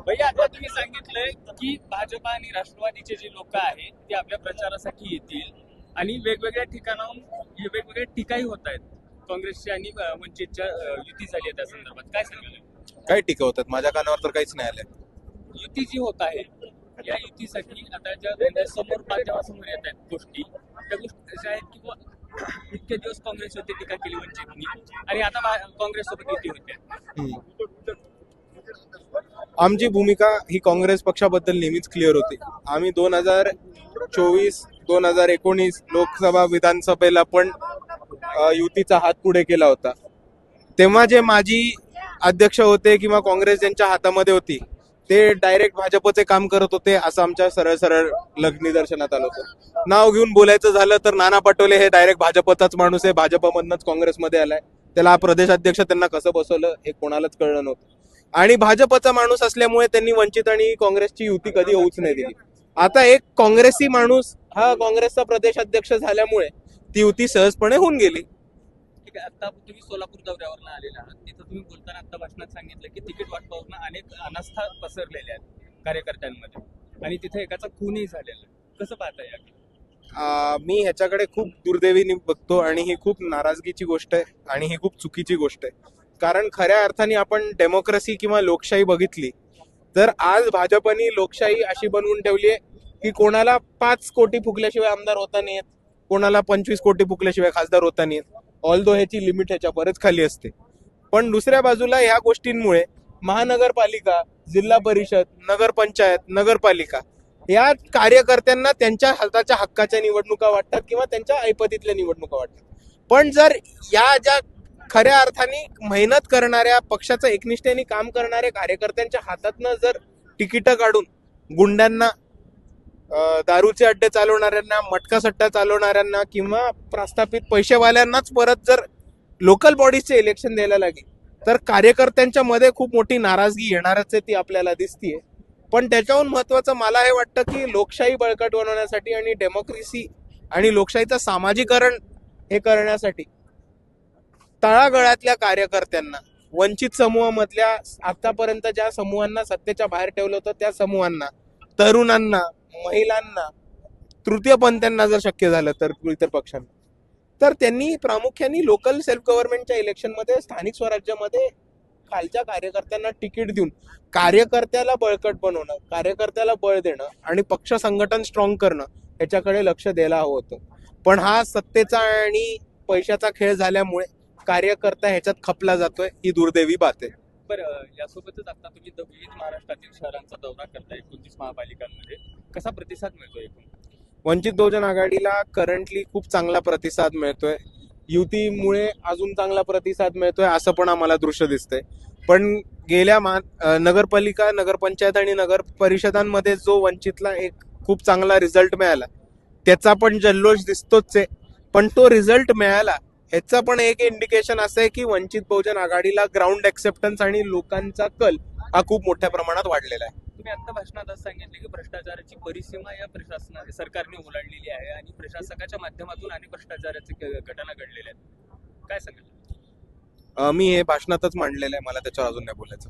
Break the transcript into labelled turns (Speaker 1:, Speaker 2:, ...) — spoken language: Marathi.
Speaker 1: भैया आता तुम्ही सांगितलंय की भाजपा आणि राष्ट्रवादीचे जे लोक आहेत ते आपल्या प्रचारासाठी येतील आणि वेगवेगळ्या ठिकाणाहून वेगवेगळ्या टीकाही होत आहेत. काँग्रेसच्या आणि वंचितच्या युती झाली आहे त्या संदर्भात काय सांगाल?
Speaker 2: काय टीका होतात? माझ्या कानावर तर काहीच नाही आलंय.
Speaker 1: युती जी होत आहे या युतीसाठी आता ज्या समोर माध्यमासमोर येत आहेत गोष्टी, त्या गोष्टी अशा आहेत की इतके दिवस काँग्रेसवरती टीका केली वंचितनी आणि आता काँग्रेससोबत युती होते.
Speaker 2: आमची भूमिका ही काँग्रेस पक्षाबद्दल नेहमीच क्लिअर होती. आम्ही 2024 2019 लोकसभा विधानसभेला पण युतीचा हात पुढे केला होता. तेव्हा जे माजी अध्यक्ष होते किंवा काँग्रेस ज्यांच्या हातामध्ये होती ते डायरेक्ट भाजपचे काम करत होते असं आमच्या सरळ सरळ निदर्शनात आलं होतं. नाव घेऊन बोलायचं झालं तर नाना पटोले हे डायरेक्ट भाजपचाच माणूस आहे, भाजपमधनच काँग्रेसमध्ये आलाय. त्याला प्रदेशाध्यक्ष त्यांना कसं बसवलं हे कोणालाच कळलं नव्हतं. आणि भाजपचा माणूस असल्यामुळे त्यांनी वंचित आणि काँग्रेसची युती कधी होऊच नाही दिली. आता एक काँग्रेसी माणूस हा काँग्रेसचा प्रदेशाध्यक्ष झाल्यामुळे ती युती सहजपणे होऊन गेली.
Speaker 1: ठीक आहे. आता तुम्ही सोलापूर दौऱ्यावरनं आलेला आहात, तिथं तुम्ही बोलताना आता भाषणात सांगितलं की तिकीट वाटपावरनं अनेक अनास्था पसरलेल्या आहेत कार्यकर्त्यांमध्ये आणि तिथे एकाचा खूनही झालेला. कसं पाहता याकडे?
Speaker 2: मी ह्याच्याकडे खूप दुर्दैवीने बघतो आणि ही खूप नाराजगीची गोष्ट आहे आणि ही खूप चुकीची गोष्ट आहे. कारण खऱ्या अर्थाने आपण डेमोक्रेसी किंवा लोकशाही बघितली तर आज भाजपनी लोकशाही अशी बनवून ठेवली आहे की कोणाला 5 कोटी फुकल्याशिवाय आमदार होता नाही येत, कोणाला 25 कोटी फुकल्याशिवाय खासदार होता नाही येत. ऑल्दो ह्याची लिमिट ह्याच्या बरेच खाली असते. पण दुसऱ्या बाजूला ह्या गोष्टींमुळे महानगरपालिका, जिल्हा परिषद, नगरपंचायत, नगरपालिका या कार्यकर्त्यांना त्यांच्या हाताच्या हक्काच्या निवडणुका वाटतात किंवा त्यांच्या ऐपतीतल्या निवडणुका वाटतात. पण जर या ज्या खऱ्या अर्थाने मेहनत करणाऱ्या पक्षाचं एकनिष्ठेने काम करणाऱ्या कार्यकर्त्यांच्या हातातनं जर तिकीट काढून गुंड्यांना, दारूचे अड्डे चालवणाऱ्यांना, मटका सट्टा चालवणाऱ्यांना किंवा प्रस्थापित पैसेवाल्यांनाच परत जर लोकल बॉडीजचे इलेक्शन द्यायला लागेल तर कार्यकर्त्यांच्या मध्ये खूप मोठी नाराजगी येणारच आहे, ती आपल्याला दिसतीये. पण त्याच्याहून महत्वाचं मला हे वाटतं की लोकशाही बळकट बनवण्यासाठी आणि डेमोक्रेसी आणि लोकशाहीचं सामाजिकरण हे करण्यासाठी तळागाळातल्या कार्यकर्त्यांना, वंचित समूहामधल्या आतापर्यंत ज्या समूहांना सत्तेच्या बाहेर ठेवलं होतं त्या समूहांना, तरुणांना, महिलांना, तृतीयपंथीयांना जर शक्य झालं तर इतर पक्षांना, तर त्यांनी प्रामुख्याने लोकल सेल्फ गव्हर्नमेंटच्या इलेक्शनमध्ये, स्थानिक स्वराज्यामध्ये खालच्या कार्यकर्त्यांना तिकीट देऊन कार्यकर्त्याला बळकट बनवणं, कार्यकर्त्याला बळ देणं आणि पक्ष संघटन स्ट्रॉंग करणं याच्याकडे लक्ष द्यायला हवं होतं. पण हा सत्तेचा आणि पैशाचा खेळ झाल्यामुळे कार्यकर्ता ह्याच्यात खपला जातोय, ही दुर्दैवी बात आहे.
Speaker 1: बरं, यासोबतच आता तुम्ही विविध महाराष्ट्रातील शहरांचा दौरा करताय 29 महापालिकांमध्ये, कसा प्रतिसाद मिळतोय एकूण?
Speaker 2: वंचित बहुजन आघाडीला करंटली खूप चांगला प्रतिसाद मिळतोय. युतीमुळे अजून चांगला प्रतिसाद मिळतोय असं पण आम्हाला दृश्य दिसतंय. पण गेल्या नगरपालिका, नगरपंचायत आणि नगर परिषदांमध्ये जो वंचितला एक खूप चांगला रिझल्ट मिळाला त्याचा पण जल्लोष दिसतोच आहे. पण तो रिझल्ट मिळाला ह्याचं पण एक इंडिकेशन असं आहे की वंचित बहुजन आघाडीला ग्राउंड एक्सेप्टन्स आणि लोकांचा कल हा खूप मोठ्या प्रमाणात वाढलेला आहे.
Speaker 1: तुम्ही आता भाषणात असं सांगितले की भ्रष्टाचाराची परिसीमा या सरकारने ओलांडलेली आहे आणि प्रशासकाच्या माध्यमातून अनेक भ्रष्टाचाराचे घटना घडलेल्या आहेत. काय सांगाल?
Speaker 2: मी हे भाषणातच मांडलेलं आहे, मला त्याच्यावर अजून नाही बोलायचं.